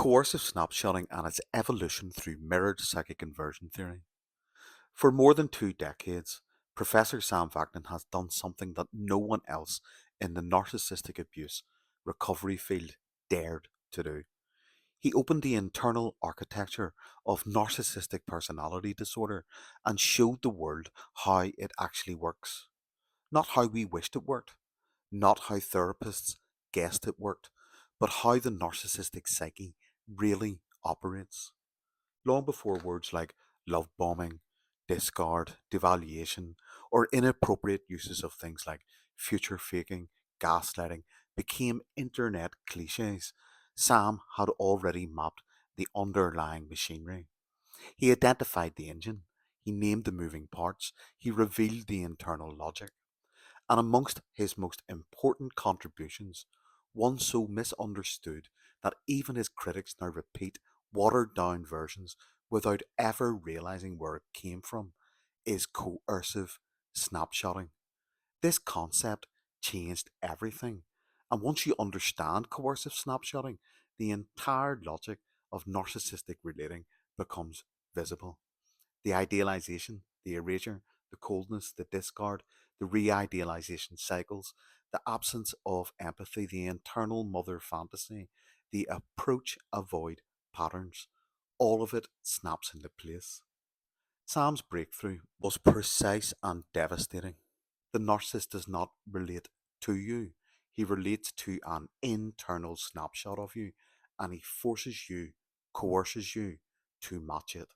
Coercive snapshotting and its evolution through mirrored psychic inversion theory. For more than 2 decades, Professor Sam Vaknin has done something that no one else in the narcissistic abuse recovery field dared to do. He opened the internal architecture of narcissistic personality disorder and showed the world how it actually works. Not how we wished it worked, not how therapists guessed it worked, but how the narcissistic psyche really operates. Long before words like love bombing, discard, devaluation, or inappropriate uses of things like future faking, gaslighting became internet cliches, Sam had already mapped the underlying machinery. He identified the engine, he named the moving parts, he revealed the internal logic. And amongst his most important contributions, one so misunderstood that even his critics now repeat watered down versions without ever realizing where it came from, is coercive snapshotting. This concept changed everything. And once you understand coercive snapshotting, the entire logic of narcissistic relating becomes visible. The idealization, the erasure, the coldness, the discard, the re idealization cycles, the absence of empathy, the internal mother fantasy, the approach avoid patterns, all of it snaps into place. Sam's breakthrough was precise and devastating. The narcissist does not relate to you, he relates to an internal snapshot of you, and he forces you, coerces you to match it.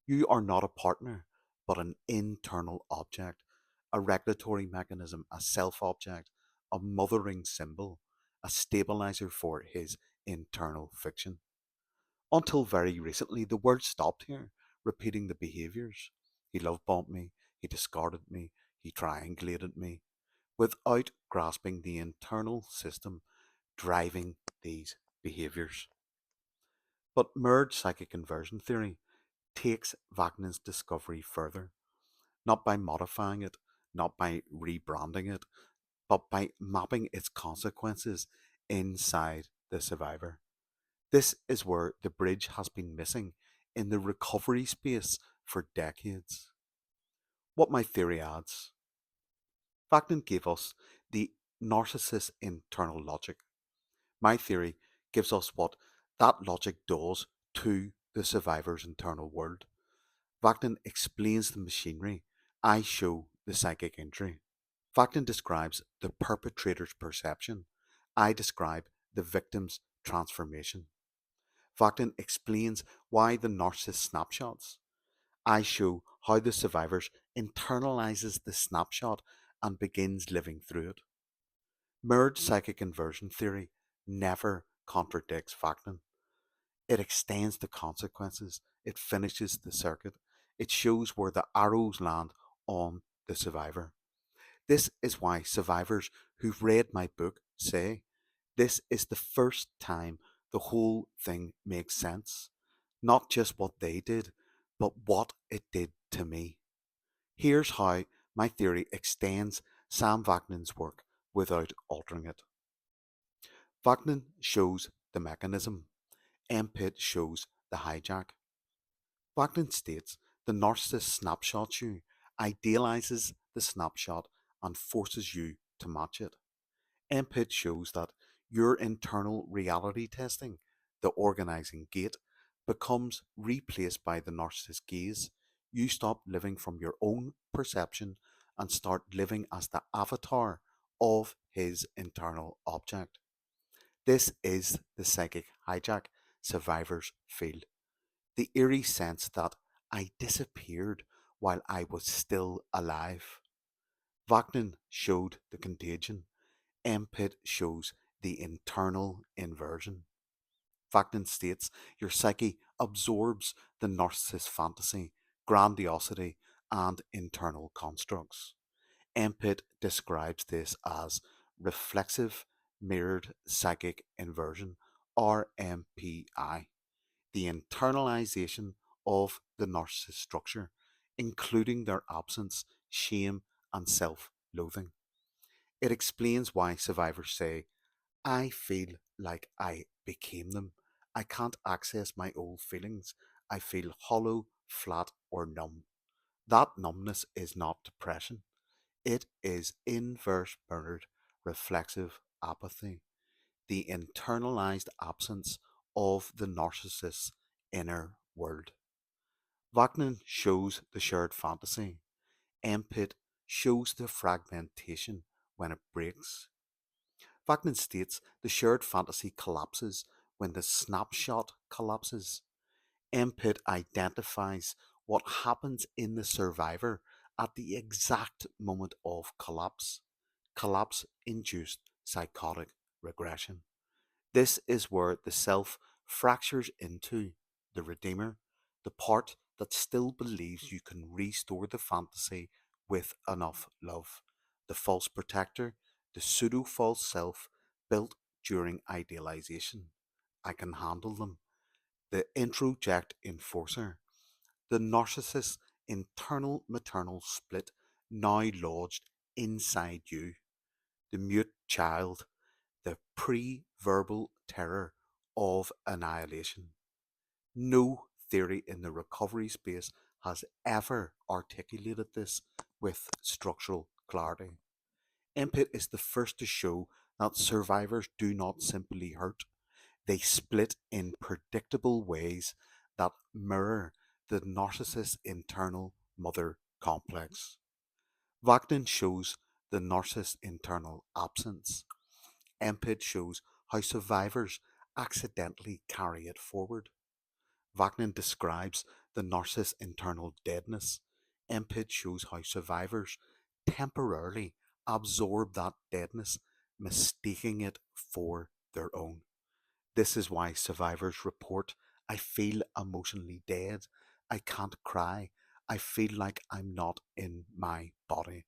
You are not a partner, but an internal object, a regulatory mechanism, a self object, a mothering symbol, a stabilizer for his internal fiction. Until very recently, the world stopped here, repeating the behaviours. He love bombed me, he discarded me, he triangulated me, without grasping the internal system driving these behaviours. But merged psychic inversion theory takes Vaknin's discovery further, not by modifying it, not by rebranding it, but by mapping its consequences inside the survivor. This is where the bridge has been missing in the recovery space for decades. What my theory adds: Vaknin gave us the narcissist's internal logic. My theory gives us what that logic does to the survivor's internal world. Vaknin explains the machinery, I show the psychic injury. Vaknin describes the perpetrator's perception, I describe the victim's transformation. Vaknin explains why the narcissist snapshots, I show how the survivor internalizes the snapshot and begins living through it. Merged psychic inversion theory never contradicts Vaknin. It extends the consequences, it finishes the circuit, it shows where the arrows land on the survivor. This is why survivors who've read my book say this is the first time the whole thing makes sense. Not just what they did, but what it did to me. Here's how my theory extends Sam Vaknin's work without altering it. Vaknin shows the mechanism, MPIT shows the hijack. Vaknin states the narcissist snapshots you, idealizes the snapshot, and forces you to match it. MPIT shows that your internal reality testing, the organizing gate, becomes replaced by the narcissist gaze. You stop living from your own perception and start living as the avatar of his internal object. This is the psychic hijack survivors feel. The eerie sense that I disappeared while I was still alive. Vaknin showed the contagion. MPIT shows the internal inversion. Vaknin states your psyche absorbs the narcissist fantasy, grandiosity, and internal constructs. MPIT describes this as reflexive mirrored psychic inversion, RMPI, the internalization of the narcissist structure, including their absence, shame, and self loathing. It explains why survivors say, I feel like I became them. I can't access my old feelings. I feel hollow, flat, or numb. That numbness is not depression. It is inverse mirrored reflexive apathy, the internalized absence of the narcissist's inner world. Vaknin shows the shared fantasy. Empit shows the fragmentation when it breaks. Vaknin states the shared fantasy collapses when the snapshot collapses. Empit identifies what happens in the survivor at the exact moment of collapse induced psychotic regression. This is where the self fractures into the Redeemer, the part that still believes you can restore the fantasy with enough love, the false protector, the pseudo false self built during idealization. I can handle them. The introject enforcer, the narcissist's internal maternal split now lodged inside you, the mute child, the pre-verbal terror of annihilation. No theory in the recovery space has ever articulated this with structural clarity. Impit is the first to show that survivors do not simply hurt, they split in predictable ways that mirror the narcissist's internal mother complex. Vaknin shows the narcissist's internal absence. Empid shows how survivors accidentally carry it forward. Vaknin describes the narcissist's internal deadness. Empid shows how survivors temporarily absorb that deadness, mistaking it for their own. This is why survivors report, I feel emotionally dead. I can't cry. I feel like I'm not in my body.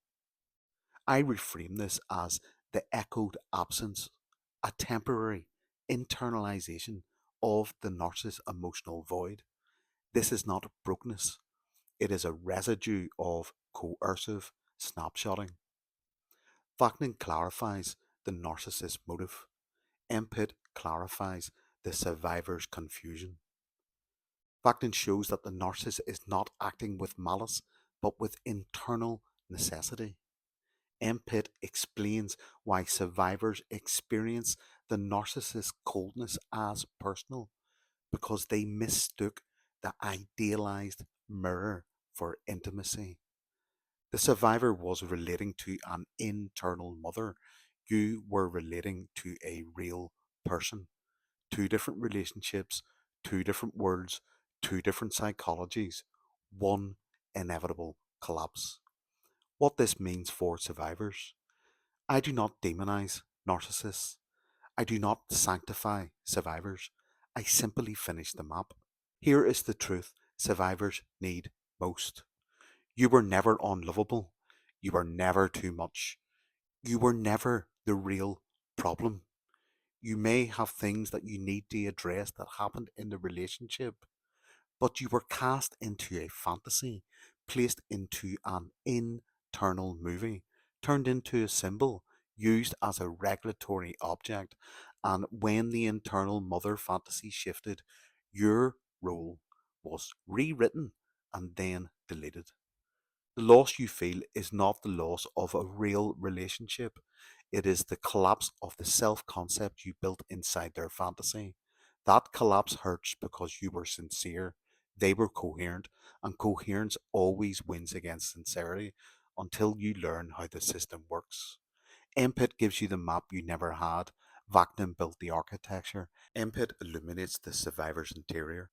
I reframe this as the echoed absence, a temporary internalization of the narcissist's emotional void. This is not brokenness, it is a residue of coercive snapshotting. Vaknin clarifies the narcissist's motive. Empit clarifies the survivor's confusion. Vaknin shows that the narcissist is not acting with malice, but with internal necessity. Empit explains why survivors experience the narcissist's coldness as personal, because they mistook the idealized mirror for intimacy. The survivor was relating to an internal mother. You were relating to a real person. Two different relationships, two different worlds, two different psychologies, one inevitable collapse. What this means for survivors. I do not demonize narcissists. I do not sanctify survivors. I simply finish the map. Here is the truth survivors need most. You were never unlovable. You were never too much. You were never the real problem. You may have things that you need to address that happened in the relationship, but you were cast into a fantasy, placed into an internal movie, turned into a symbol, used as a regulatory object, and when the internal mother fantasy shifted, your role was rewritten and then deleted. The loss you feel is not the loss of a real relationship. It is the collapse of the self concept you built inside their fantasy. That collapse hurts because you were sincere, they were coherent, and coherence always wins against sincerity until you learn how the system works. Input gives you the map you never had. Vaknin built the architecture. Input illuminates the survivor's interior.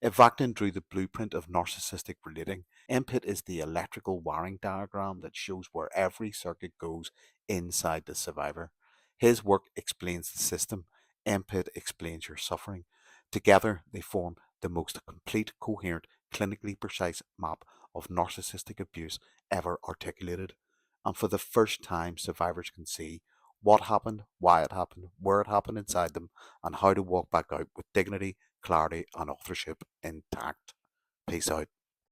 If Vaknin drew the blueprint of narcissistic relating, MPIT is the electrical wiring diagram that shows where every circuit goes inside the survivor. His work explains the system, MPIT explains your suffering. Together, they form the most complete, coherent, clinically precise map of narcissistic abuse ever articulated. And for the first time, survivors can see what happened, why it happened, where it happened inside them, and how to walk back out with dignity, clarity, and authorship intact. Peace out.